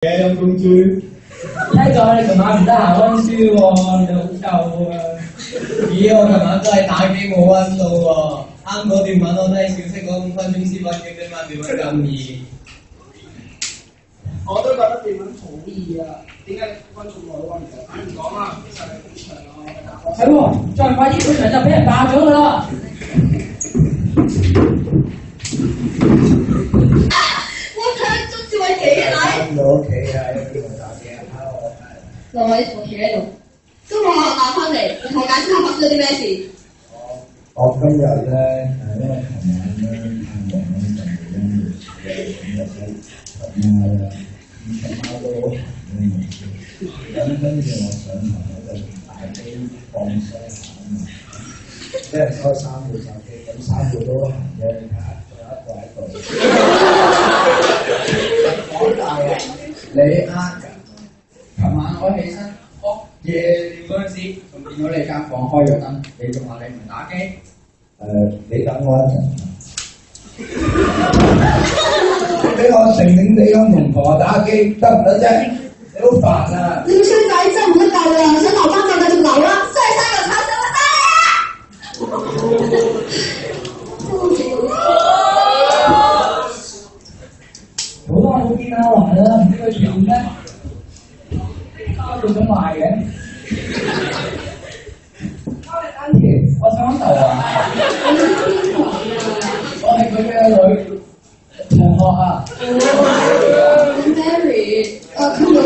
嘅有公豬。聽講你琴晚唔得閒温書喎，你好舊啊！咦，我琴晚都係打機冇温到喎，啱嗰段文我都係小息嗰5分鐘先温嘅啫嘛，點解咁易？我都覺得段文好易啊，點解温咁耐都温唔到？唔講啦，其實係好長啊。係喎，再唔快啲本場就俾人霸咗㗎啦！我睇捉住位企喺翻到屋企啊，喺邊度打機啊？喺我係。兩位同企喺度，今日我打翻嚟，你同我解釋下發生咗啲咩事？我今日咧因為琴晚咧太忙咧，就冇跟住今日咧貓都好咁跟住我上堂咧就打機放鬆下啊嘛，一人收3部手機，咁3部都行嘅，你睇下仲有一個喺度。講大啊！你呃㗎？琴晚我起身夜尿嗰陣時，仲見到你間房開咗燈，你仲話你唔打機？你等我一陣。你俾我靜靜地咁同婆打機得唔得啫？你好煩啊！你個衰仔真係冇得救啦！想留翻就繼續留啦，真係生個炒手好多人都見阿華啦，唔知佢點咧？佢想賣嘅。Auntie，我想頭啊！我係佢嘅女同學啊。Mary，佢女人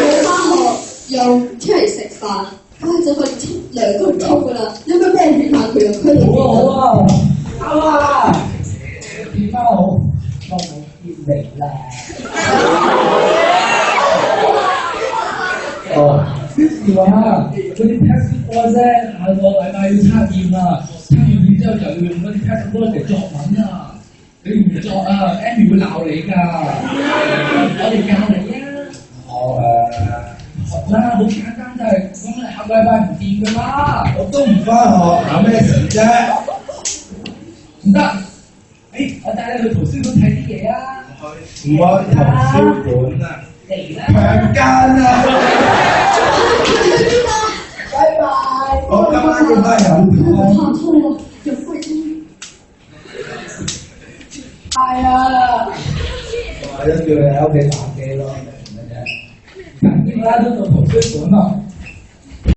冇翻學，又出嚟食飯，就快2個月㗎啦。有冇咩勸下佢啊？佢好啊，好啊，點翻好？我冇見你啦。哦，啲話嗰啲 test 波啫，下個禮拜要測驗啦，測完驗之後就要用嗰啲 test 波嚟作文啊，你唔作啊 ，Amy 會鬧你㗎，我哋教你啊。學啦，好簡單就係咁，你下個禮拜唔掂㗎啦，我都唔翻學，有咩事啫？唔得，我帶你去圖書館睇啲嘢啊。唔去圖書館啊！嚟啦！強姦啊！拜拜。我今晚要翻飲湯。怕痛啊！有肺炎。係啊，或者叫你喺屋企打機咯，乜啫？緊要啦，都到圖書館咯。